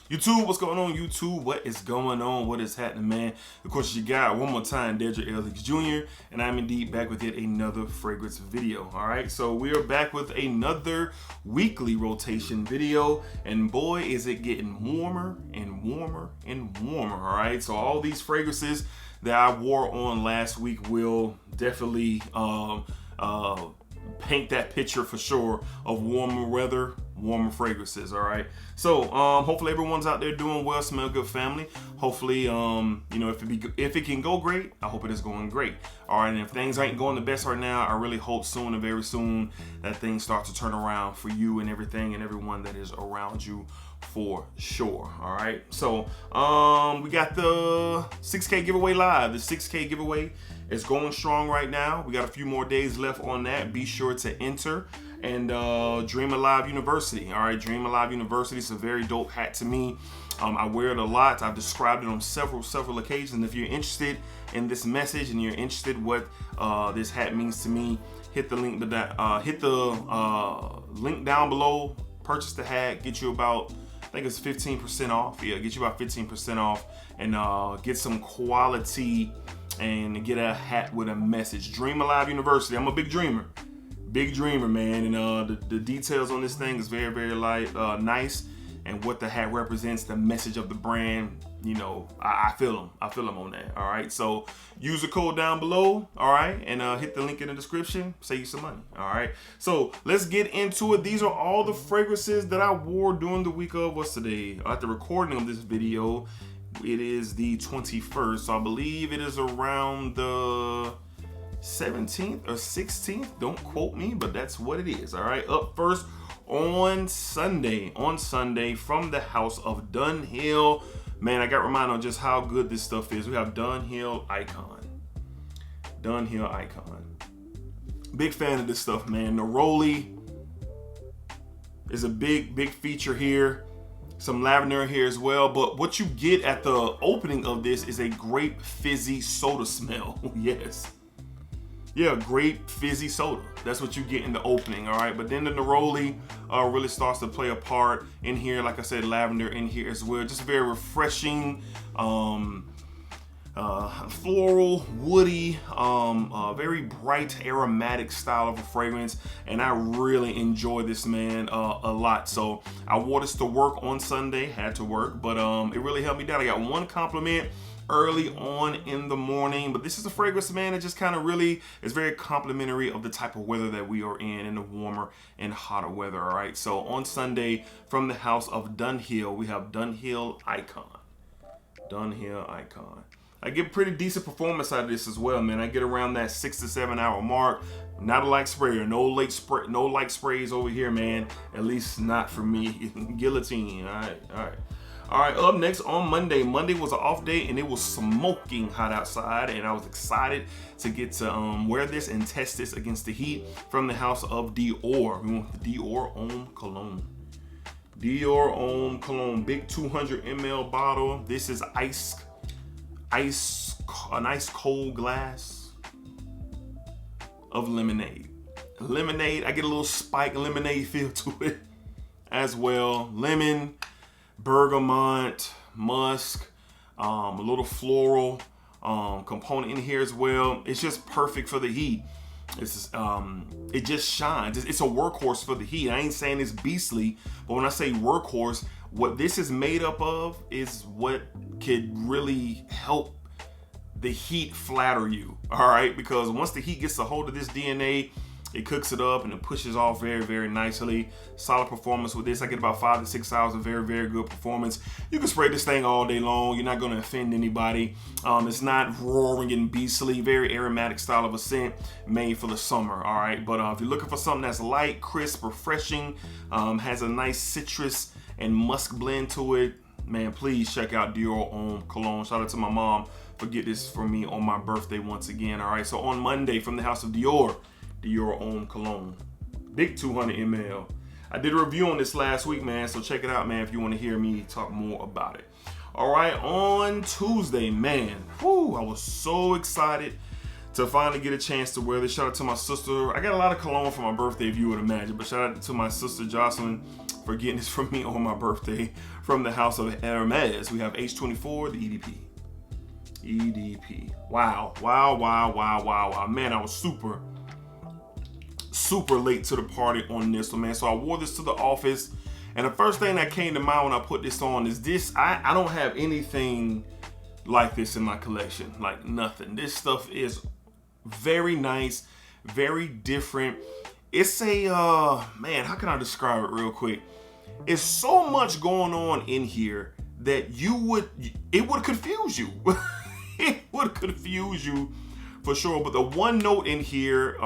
YouTube, what's going on, YouTube? What is going on? What is happening, man? Of course, you got one more time, Dedrick Ellis Jr., and I'm indeed back with yet another fragrance video. All right, so we are back with another weekly rotation video, and boy, is it getting warmer and warmer and warmer. All right, so all these fragrances that I wore on last week will definitely paint that picture for sure of warmer weather, warmer fragrances. All right, so hopefully everyone's out there doing well, smell good, family. Hopefully you know, if it can go great, I hope it is going great. All right, and if things ain't going the best right now, I really hope soon and very soon that things start to turn around for you and everything and everyone that is around you, for sure. All right, so we got the 6K giveaway live. The 6K giveaway is going strong right now. We got a few more days left on that. Be sure to enter. And Dream Alive University. All right, Dream Alive University is a very dope hat to me. I wear it a lot. I've described it on several occasions. If you're interested in this message and you're interested what this hat means to me, hit the link link down below. Purchase the hat. Get you about, I think it's 15% off. Yeah, get you about 15% off, and get some quality and get a hat with a message. Dream Alive University. I'm a big dreamer. Big dreamer, man, and the details on this thing is very nice, and what the hat represents, the message of the brand, you know, I feel them on that. All right, so use the code down below, all right, and hit the link in the description, save you some money. All right, so let's get into it. These are all the fragrances that I wore during the week of, what's today? At the recording of this video, it is the 21st, so I believe it is around the 17th or 16th, don't quote me, but that's what it is. All right, up first on Sunday from the house of Dunhill. Man, I got reminded of just how good this stuff is. We have Dunhill Icon. Dunhill Icon. Big fan of this stuff, man. Neroli is a big feature here. Some lavender here as well, but what you get at the opening of this is a grape fizzy soda smell. Yes. Yeah, grape fizzy soda. That's what you get in the opening, all right? But then the neroli really starts to play a part in here. Like I said, lavender in here as well. Just very refreshing, floral, woody, very bright, aromatic style of a fragrance. And I really enjoy this, man, a lot. So I wore this to work on Sunday, had to work, but it really helped me down. I got one compliment early on in the morning, but this is a fragrance, man, that just kind of really is very complimentary of the type of weather that we are in the warmer and hotter weather. All right, so on Sunday from the house of Dunhill, we have Dunhill Icon. Dunhill Icon. I get pretty decent performance out of this as well, man. I get around that 6 to 7 hour mark. Not a light sprayer, no light sprays over here, man. At least not for me. Guillotine. All right, up next on Monday. Monday was an off day and it was smoking hot outside, and I was excited to get to wear this and test this against the heat from the house of Dior. We want the Dior Homme Cologne. Dior Homme Cologne, big 200 ml bottle. This is a nice cold glass of lemonade. Lemonade, I get a little spike lemonade feel to it as well. Lemon, bergamot, musk, a little floral component in here as well. It's just perfect for the heat. It's it just shines. It's a workhorse for the heat. I ain't saying it's beastly, but when I say workhorse, what this is made up of is what could really help the heat flatter you. All right, because once the heat gets a hold of this DNA, it cooks it up and it pushes off very nicely. Solid performance with this. I get about 5 to 6 hours of very good performance. You can spray this thing all day long. You're not going to offend anybody. It's not roaring and beastly. Very aromatic style of a scent made for the summer. All right, but if you're looking for something that's light, crisp, refreshing, has a nice citrus and musk blend to it, man, please check out Dior Homme Cologne. Shout out to my mom for getting this for me on my birthday once again. All right, so on Monday from the house of Dior Homme Cologne, big 200 ml. I did a review on this last week, man, so check it out, man, if you want to hear me talk more about it. All right, on Tuesday, man, whoo, I was so excited to finally get a chance to wear this. Shout out to my sister. I got a lot of cologne for my birthday, if you would imagine, but shout out to my sister Jocelyn for getting this from me on my birthday. From the house of Hermes, we have H24, the EDP. EDP. Wow. Man, I was super late to the party on this one, man. So I wore this to the office, and the first thing that came to mind when I put this on is this. I don't have anything like this in my collection, like nothing. This stuff is very nice, very different. It's a man, how can I describe it real quick? It's so much going on in here that it would confuse you. It would confuse you for sure. But the one note in here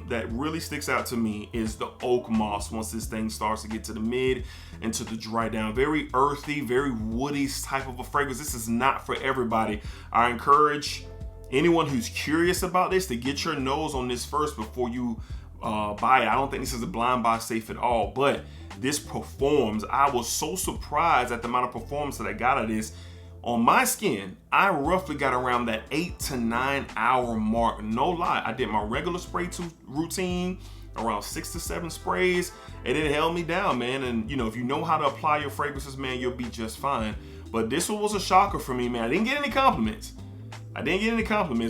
that really sticks out to me is the oak moss. Once this thing starts to get to the mid and to the dry down, very earthy, very woody type of a fragrance. This is not for everybody. I encourage anyone who's curious about this to get your nose on this first before you buy it. I don't think this is a blind buy safe at all, but this performs. I was so surprised at the amount of performance that I got out of this. On my skin, I roughly got around that 8 to 9 hour mark. No lie, I did my regular spray routine, around 6 to 7 sprays, and it held me down, man. And you know, if you know how to apply your fragrances, man, you'll be just fine. But this one was a shocker for me, man. I didn't get any compliments,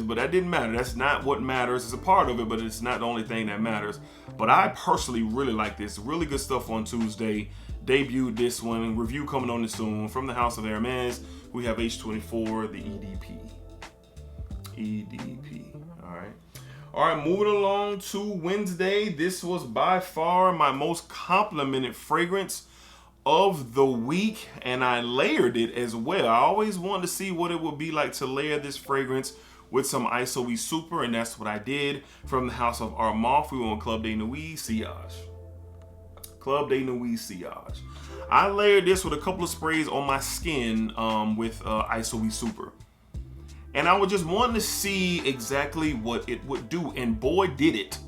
but that didn't matter. That's not what matters. It's a part of it, but it's not the only thing that matters. But I personally really like this. Really good stuff on Tuesday. Debuted this one. Review coming on this soon. From the house of Hermes, we have H24, the EDP. EDP. All right, moving along to Wednesday. This was by far my most complimented fragrance of the week, and I layered it as well. I always wanted to see what it would be like to layer this fragrance with some ISOE Super, and that's what I did. From the house of Hermes, we went on Club de Nuit Sillage. Club de Nuit Sillage. I layered this with a couple of sprays on my skin with ISOE Super. And I was just wanting to see exactly what it would do, and boy, did it.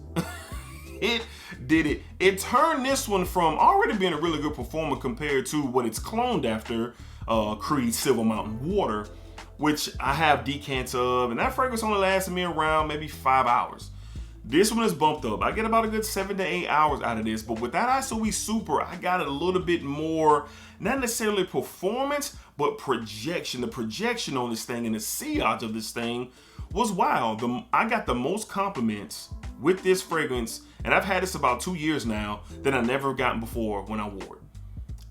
It did it. It turned this one from already being a really good performer compared to what it's cloned after, Creed Silver Mountain Water, which I have decants of, and that fragrance only lasted me around maybe 5 hours. This one is bumped up. I get about a good 7 to 8 hours out of this, but with that ISOE Super, I got a little bit more, not necessarily performance, but projection. The projection on this thing and the sillage of this thing was wild. I got the most compliments with this fragrance, and I've had this about 2 years now, that I never gotten before when I wore it.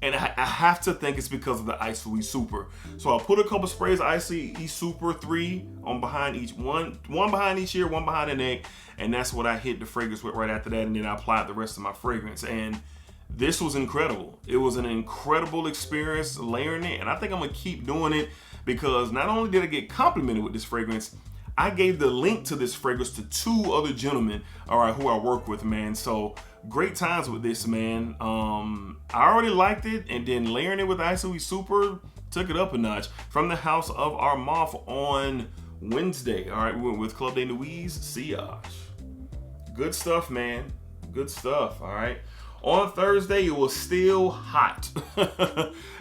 And I have to think it's because of the ISOE Super. So I'll put a couple sprays of ISOE Super, 3 on behind each, one behind each ear, one behind the neck, and that's what I hit the fragrance with right after that, and then I applied the rest of my fragrance. And this was incredible. It was an incredible experience layering it, and I think I'm gonna keep doing it, because not only did I get complimented with this fragrance, I gave the link to this fragrance to 2 other gentlemen, all right, who I work with, man. So great times with this, man. I already liked it, and then layering it with ISOE Super took it up a notch. From the house of Hermes on Wednesday, all right, we went with Club de Nuit Sillage. Good stuff, man. Good stuff, all right. On Thursday, it was still hot.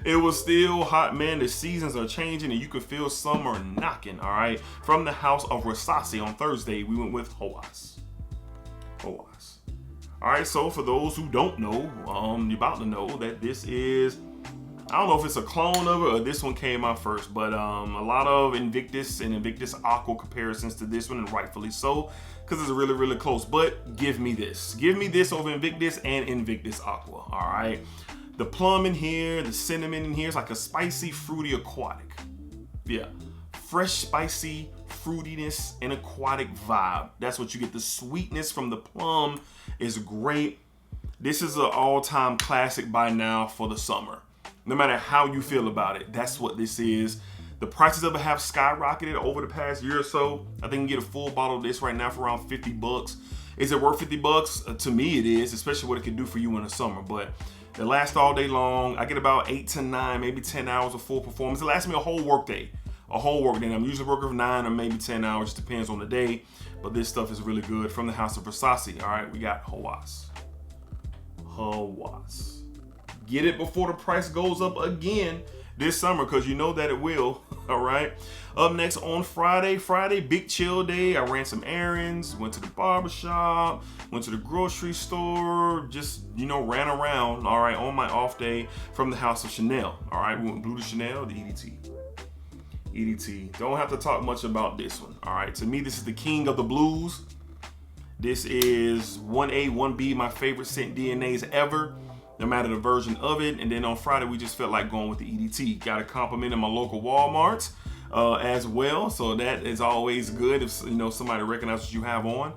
It was still hot, man. The seasons are changing, and you could feel summer knocking, all right? From the house of Versace on Thursday, we went with Homme. All right, so for those who don't know, you're about to know that this is, I don't know if it's a clone of it or this one came out first, but a lot of Invictus and Invictus Aqua comparisons to this one, and rightfully so, because it's really, really close. But give me this. Give me this over Invictus and Invictus Aqua, all right? The plum in here, the cinnamon in here, it's like a spicy, fruity, aquatic. Yeah, fresh, spicy, fruitiness, and aquatic vibe. That's what you get. The sweetness from the plum is great. This is an all-time classic by now for the summer. No matter how you feel about it, that's what this is. The prices of it have skyrocketed over the past year or so. I think you can get a full bottle of this right now for around 50 bucks. Is it worth 50 bucks? To me it is, especially what it can do for you in the summer. But it lasts all day long. I get about 8 to 9, maybe 10 hours of full performance. It lasts me a whole work day. A whole work day. I'm usually working for 9 or maybe 10 hours, depends on the day. But this stuff is really good. From the house of Versace, all right, we got Hawas. Get it before the price goes up again. this summer, because you know that it will. All right. Up next on Friday, big chill day. I ran some errands, went to the barbershop, went to the grocery store, just, you know, ran around, all right, on my off day from the house of Chanel. All right, we went blue to Chanel, the EDT. EDT. Don't have to talk much about this one. All right, to me, this is the king of the blues. This is 1A, 1B, my favorite scent DNAs ever, no matter the version of it. And then on Friday, we just felt like going with the EDT. Got a compliment in my local Walmarts as well. So that is always good if, you know, somebody recognizes what you have on.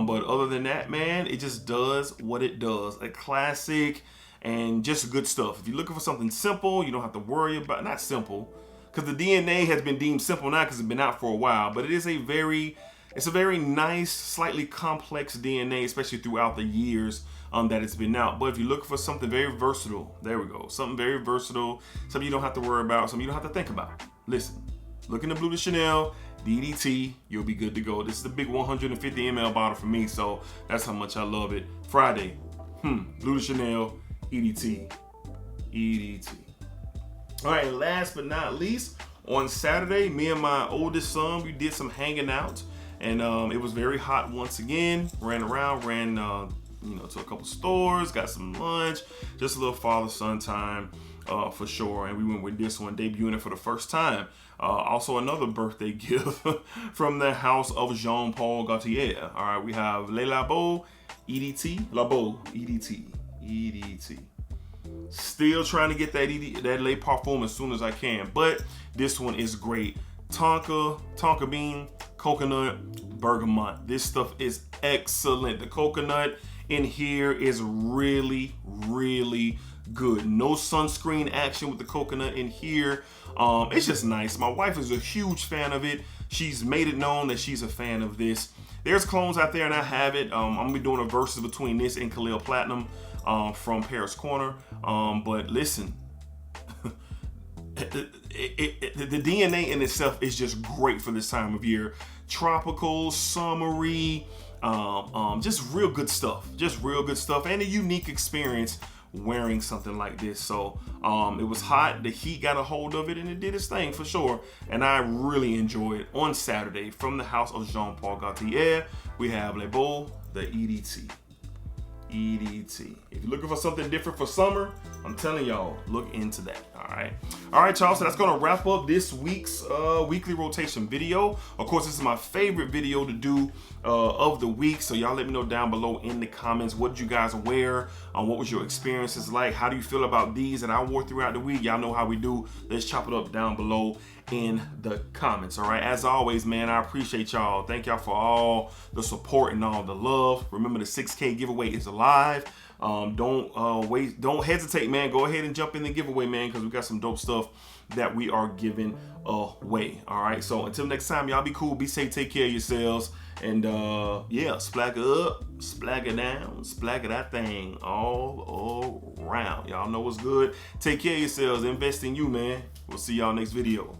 But other than that, man, it just does what it does. A classic and just good stuff. If you're looking for something simple, you don't have to worry about, not simple, because the DNA has been deemed simple now because it's been out for a while, but it is a very nice, slightly complex DNA, especially throughout the years that it's been out. But if you're looking for something very versatile, there we go. Something very versatile, something you don't have to worry about, something you don't have to think about. Listen, look in the blue to Chanel, EDT, you'll be good to go. This is the big 150 ml bottle for me, so that's how much I love it. Friday, blue to Chanel, EDT. All right, last but not least, on Saturday, me and my oldest son, we did some hanging out, and it was very hot once again. Ran around, you know, to a couple stores, got some lunch, just a little father-son time for sure. And we went with this one, debuting it for the first time. Also another birthday gift from the house of Jean-Paul Gaultier. All right, we have Lebow EDT. Still trying to get that Le Parfum as soon as I can, but this one is great. Tonka bean, coconut, bergamot. This stuff is excellent. The coconut in here is really, really good. No sunscreen action with the coconut in here. It's just nice. My wife is a huge fan of it. She's made it known that she's a fan of this. There's clones out there and I have it. I'm gonna be doing a versus between this and Khalil Platinum from Paris Corner. But listen, the DNA in itself is just great for this time of year. Tropical, summery, just real good stuff. And a unique experience wearing something like this. So it was hot, the heat got a hold of it, and it did its thing for sure. And I really enjoyed it. On Saturday, from the house of Jean-Paul Gaultier, we have Lebow, the EDT. If you're looking for something different for summer, I'm telling y'all, look into that. All right, y'all. So that's gonna wrap up this week's weekly rotation video. Of course, this is my favorite video to do of the week. So y'all let me know down below in the comments, what did you guys wear? What was your experiences like? How do you feel about these that I wore throughout the week? Y'all know how we do. Let's chop it up down below in the comments. All right, as always, man, I appreciate y'all. Thank y'all for all the support and all the love. Remember, the 6K giveaway is alive. Don't hesitate, man. Go ahead and jump in the giveaway, man, because we got some dope stuff that we are giving away. All right, so until next time, y'all be cool, be safe, take care of yourselves, and yeah, splack up, splack it down, splack it that thing all around. Y'all know what's good. Take care of yourselves, invest in you, man. We'll see y'all next video.